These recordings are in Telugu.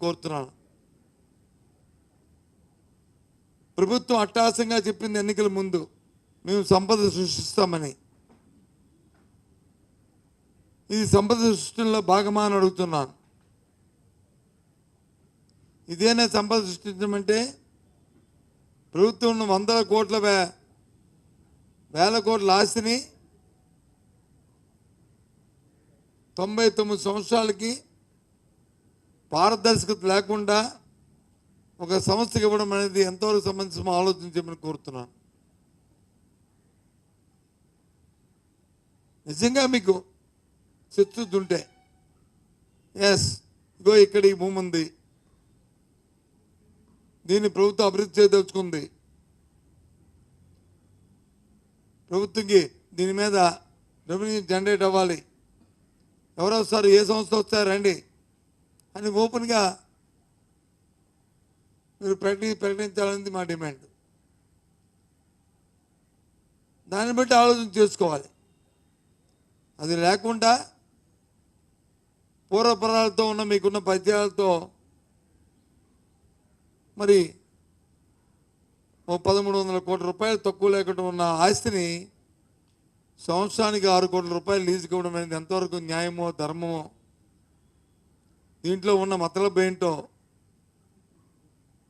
కోరుతున్నాను. ప్రభుత్వం అట్టాసంగా చెప్పింది ఎన్నికల ముందు మేము సంపద సృష్టిస్తామని. ఇది సంపద సృష్టిలో భాగమా అని అడుగుతున్నాను. ఇదేనా సంపద సృష్టించమంటే? ప్రభుత్వం ఉన్న వందల కోట్ల వేల కోట్ల ఆస్తిని 99 సంవత్సరాలకి పారదర్శకత లేకుండా ఒక సంస్థకి ఇవ్వడం అనేది ఎంతవరకు సంబంధించి ఆలోచించమని కోరుతున్నాను. నిజంగా మీకు చిత్తశుద్ధి ఉంటే ఎస్ ఇగో ఇక్కడ ఈ భూమి ఉంది, దీన్ని ప్రభుత్వం అభివృద్ధి చేయదలుచుకుంది, ప్రభుత్వంకి దీని మీద రెవెన్యూ జనరేట్ అవ్వాలి, ఎవరు వస్తారు, ఏ సంస్థ వస్తారు రండి అని ఓపెన్గా మీరు ప్రకటించాలనేది మా డిమాండ్. దాన్ని బట్టి ఆలోచన చేసుకోవాలి. అది లేకుండా పూర్వపరాలతో ఉన్న మీకున్న పద్యాలతో మరి 1300 కోట్ల రూపాయలు తక్కువ లేకుండా ఉన్న ఆస్తిని సంవత్సరానికి 6 కోట్ల రూపాయలు లీజుకి ఇవ్వడం అనేది ఎంతవరకు న్యాయమో ధర్మమో, దీంట్లో ఉన్న మతలబ్ ఏంటో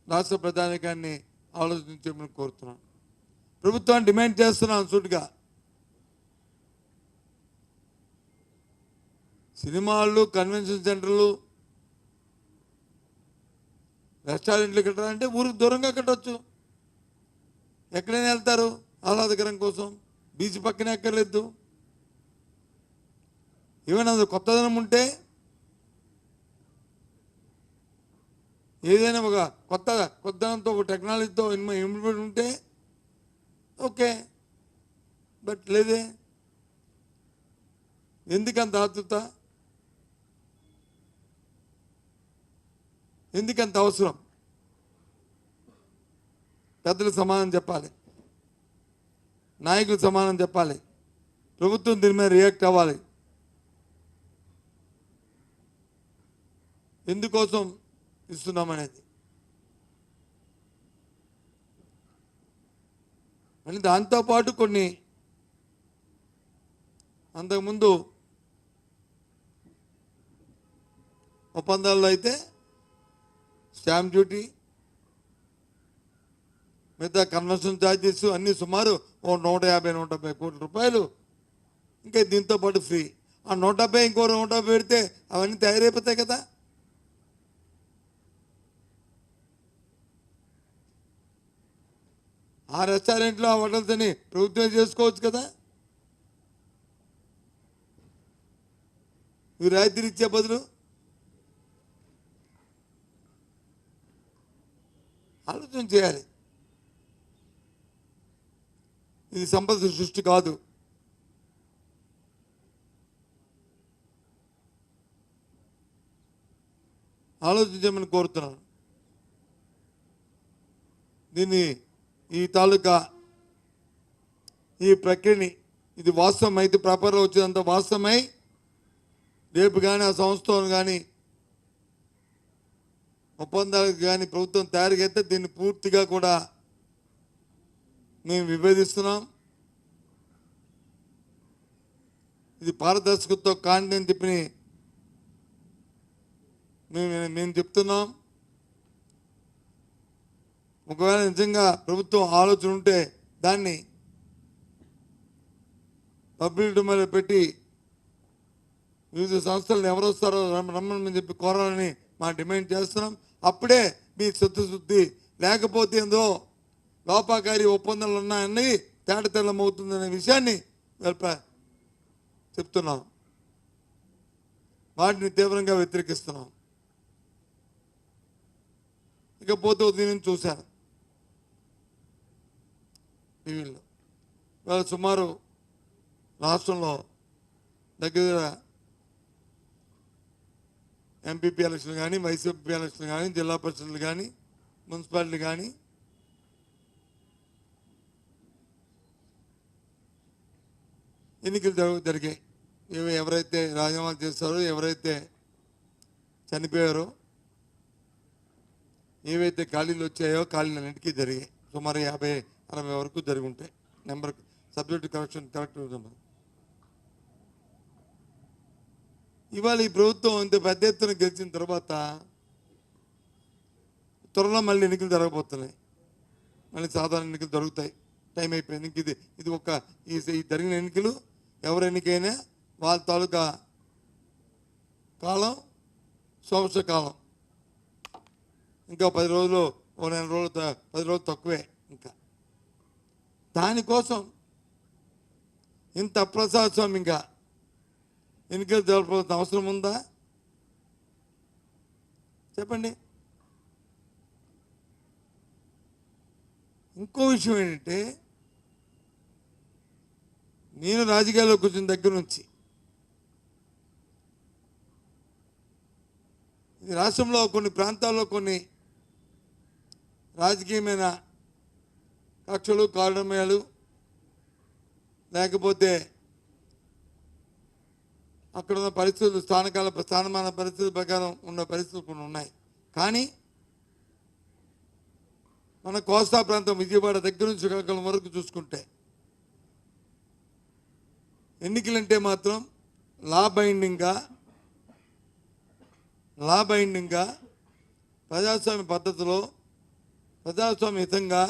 రాష్ట్ర ప్రధానికాన్ని ఆలోచించమని కోరుతున్నాను. ప్రభుత్వాన్ని డిమాండ్ చేస్తున్నాను సూటిగా. సినిమాలు, కన్వెన్షన్ సెంటర్లు, రెస్టారెంట్లు కట్టాలంటే ఊరికి దూరంగా కట్టవచ్చు. ఎక్కడైనా వెళ్తారు ఆహ్లాదకరం కోసం, బీచ్ పక్కనే ఎక్కర్లేదు. ఏమైనా కొత్తదనం ఉంటే, ఏదైనా ఒక కొత్తదనంతో ఒక టెక్నాలజీతో ఇంప్లిమెంట్ ఉంటే ఓకే, బట్ లేదే. ఎందుకంత ఆతృత, ఎందుకంత అవసరం? పెద్దలు సమాధానం చెప్పాలి, నాయకులు సమాధానం చెప్పాలి, ప్రభుత్వం దీని మీద రియాక్ట్ అవ్వాలి. ఎందుకోసం ఇస్తున్నామనేది. మళ్ళీ దాంతోపాటు కొన్ని అంతకుముందు ఒప్పందాల్లో అయితే స్టాంప్ డ్యూటీ, మిగతా కన్వర్షన్ ఛార్జెస్ అన్నీ సుమారు 150-170 కోట్ల రూపాయలు. ఇంకా దీంతో పాటు ఫ్రీ. ఆ 170 ఇంకో 150 పెడితే అవన్నీ తయారైపోతాయి కదా. ఆ రెస్టారెంట్లో ఆ హోటల్స్ని ప్రభుత్వం చేసుకోవచ్చు కదా. ఇవి రాయితీలు ఇచ్చే బదులు ఆలోచన చేయాలి. ఇది సంపద సృష్టి కాదు. ఆలోచించమని కోరుతున్నాను. దీన్ని ఈ తాలూకా ఈ ప్రక్రియని, ఇది వాస్తవం అయితే పేపర్లో వచ్చేదంత వాస్తవమై రేపు కానీ ఆ సంస్థను కానీ ఒప్పందాలకు కానీ ప్రభుత్వం తయారుకైతే దీన్ని పూర్తిగా కూడా మేము విభేదిస్తున్నాం. ఇది పారదర్శకతతో కాండి అని చెప్పి మేము చెప్తున్నాం. ఒకవేళ నిజంగా ప్రభుత్వం ఆలోచన ఉంటే దాన్ని పబ్లిక్ డొమైన్లో పెట్టి వివిధ సంస్థలను ఎవరు వస్తారో రమ్మని చెప్పి కోరాలని మా డిమాండ్ చేస్తున్నాం. అప్పుడే మీ చిత్తశుద్ధి, లేకపోతే ఏందో లోపాకారి ఒప్పందాలు ఉన్నాయని తేటతెల్లమవుతుందనే విషయాన్ని చెప్తున్నాం. వాటిని తీవ్రంగా వ్యతిరేకిస్తున్నాం. ఇకపోతే ఉదయం చూశాను టీవీలో, ఇవాళ సుమారు రాష్ట్రంలో దగ్గర ఎంపీపీ ఎలక్షన్లు కానీ, వైసీపీ ఎలక్షన్లు కానీ, జిల్లా పరిషత్లు కానీ, మున్సిపాలిటీ కానీ ఎన్నికలు జరిగాయి. ఎవరైతే రాజీనామాలు చేస్తారో, ఎవరైతే చనిపోయారో ఏవైతే ఖాళీలు వచ్చాయో ఖాళీలన్నింటికీ జరిగాయి. సుమారు 50-60 వరకు జరిగి ఉంటాయి. Number subject correct. ఇవాళ ఈ ప్రభుత్వం ఇంత పెద్ద ఎత్తున గెలిచిన తర్వాత త్వరలో మళ్ళీ ఎన్నికలు జరగబోతున్నాయి. మళ్ళీ సాధారణ ఎన్నికలు జరుగుతాయి. టైం అయిపోయింది. ఇంక ఇది ఒక ఈ జరిగిన ఎన్నికలు ఎవరు ఎన్నికైనా వాళ్ళ తాలూకా కాలం సంవత్సర కాలం. ఇంకా 10 రోజులు, ఓ నెల రోజులు, 10 రోజులు తక్కువే. ఇంకా దానికోసం ఇంత అప్రజాస్వామ్యంగా ఎన్నికలు జరపవలసిన అవసరం ఉందా చెప్పండి. ఇంకో విషయం ఏంటంటే, నేను రాజకీయాల్లోకి వచ్చిన దగ్గర నుంచి ఈ రాష్ట్రంలో కొన్ని ప్రాంతాల్లో కొన్ని రాజకీయమైన కక్షలు, కారణమయాలు, లేకపోతే అక్కడ ఉన్న పరిస్థితులు, స్థానమాన పరిస్థితుల ప్రకారం ఉన్న పరిస్థితులు కొన్ని ఉన్నాయి. కానీ మన కోస్తా ప్రాంతం విజయవాడ దగ్గర నుంచి శ్రీకాకుళం వరకు చూసుకుంటే ఎన్నికలంటే మాత్రం లా బైండింగ్గా ప్రజాస్వామ్య పద్ధతిలో ప్రజాస్వామ్యహితంగా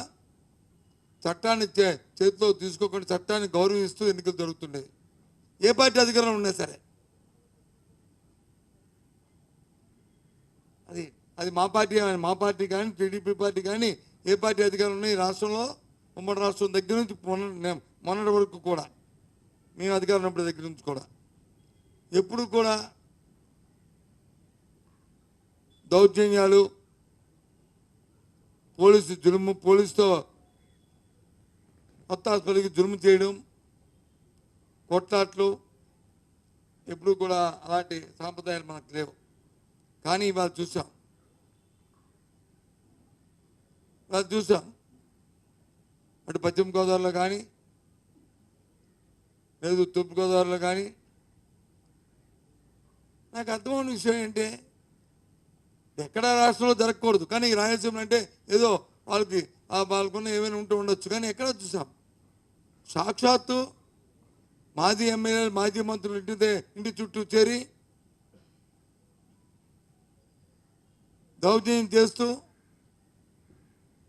చట్టాన్ని చేతిలో తీసుకోకుండా చట్టాన్ని గౌరవిస్తూ ఎన్నికలు జరుగుతుండేవి. ఏ పార్టీ అధికారంలో ఉన్నా సరే. అది మా పార్టీ కానీ టీడీపీ పార్టీ కానీ ఏ పార్టీ అధికారం ఉన్నాయి ఈ రాష్ట్రంలో, ఉమ్మడి రాష్ట్రం దగ్గర నుంచి మొన్నటి వరకు కూడా, మేము అధికారం ఉన్నప్పుడు దగ్గర నుంచి కూడా ఎప్పుడు కూడా దౌర్జన్యాలు, పోలీసుతో ఒత్తాసుపల్లికి జులుము చేయడం, కొట్లాట్లు, ఎప్పుడు కూడా అలాంటి సాంప్రదాయాలు మనకు లేవు. కానీ ఇవాళ చూసాం అటు పశ్చిమ గోదావరిలో కానీ లేదు తూర్పుగోదావరిలో కానీ. నాకు అర్థమైన విషయం ఏంటంటే, ఎక్కడా రాష్ట్రంలో జరగకూడదు, కానీ ఈ రాయలసీమ అంటే ఏదో వాళ్ళకున్న ఏమైనా ఉండొచ్చు. కానీ ఎక్కడ చూసాం సాక్షాత్తు మాజీ ఎమ్మెల్యేలు, మాజీ మంత్రులు ఇంటి చుట్టూ చేరి దౌర్జన్యం చేస్తూ,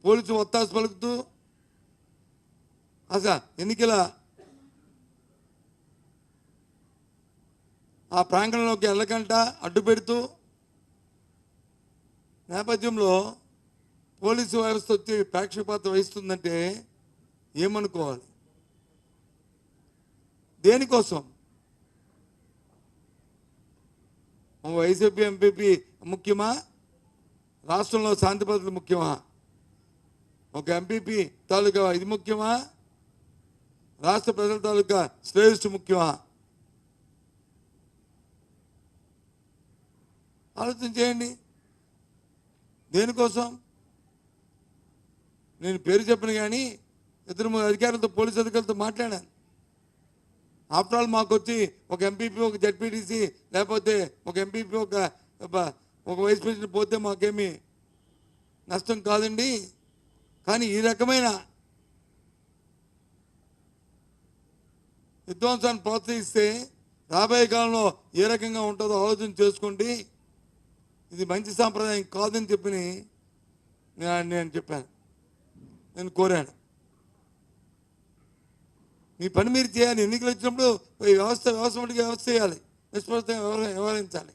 పోలీసు ఒత్తాసు పలుకుతూ, అసలు ఎన్నికల ఆ ప్రాంగణంలోకి వెళ్ళకంట అడ్డు పెడుతూ నేపథ్యంలో పోలీసు వ్యవస్థ వచ్చి ప్రేక్షపాతం వహిస్తుందంటే ఏమనుకోవాలి? దేనికోసం? వైసీపీ ఎంపీ ముఖ్యమా? రాష్ట్రంలో శాంతి భద్రతలు ముఖ్యమా? ఒక ఎంపీపీ తాలూకా ఇది ముఖ్యమా? రాష్ట్ర ప్రజల తాలూకా శ్రేయస్సు ముఖ్యమా? ఆలోచన చేయండి. దేనికోసం? నేను పేరు చెప్పను కానీ 2-3 అధికారులతో, పోలీసు అధికారులతో మాట్లాడాను. ఆఫ్టర్ ఆల్ మాకు వచ్చి ఒక ఎంపీపీ, ఒక జడ్పీటీసీ, లేకపోతే ఒక ఎంపీపీ, ఒక వైస్ ప్రెసిడెంట్ పోతే మాకేమీ నష్టం కాదండి. కానీ ఈ రకమైన విధ్వంసాన్ని ప్రోత్సహిస్తే రాబోయే కాలంలో ఏ రకంగా ఉంటుందో ఆలోచన చేసుకోండి. ఇది మంచి సాంప్రదాయం కాదని చెప్పి నేను చెప్పాను, నేను కోరాను. మీ పని మీరు చేయాలి. ఎన్నికలు వచ్చినప్పుడు వ్యవస్థ చేయాలి, నిష్పక్షంగా వ్యవహరించాలి.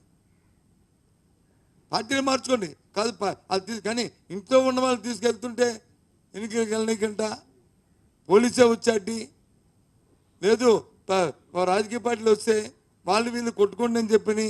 పార్టీని మార్చుకోండి కాదు అది, కానీ ఇంట్లో ఉన్న వాళ్ళు తీసుకెళ్తుంటే ఎన్నికలకు వెళ్ళనీకంట పోలీసే వచ్చాటి, లేదు రాజకీయ పార్టీలు వస్తే వాళ్ళు వీళ్ళు కొట్టుకోండి అని చెప్పి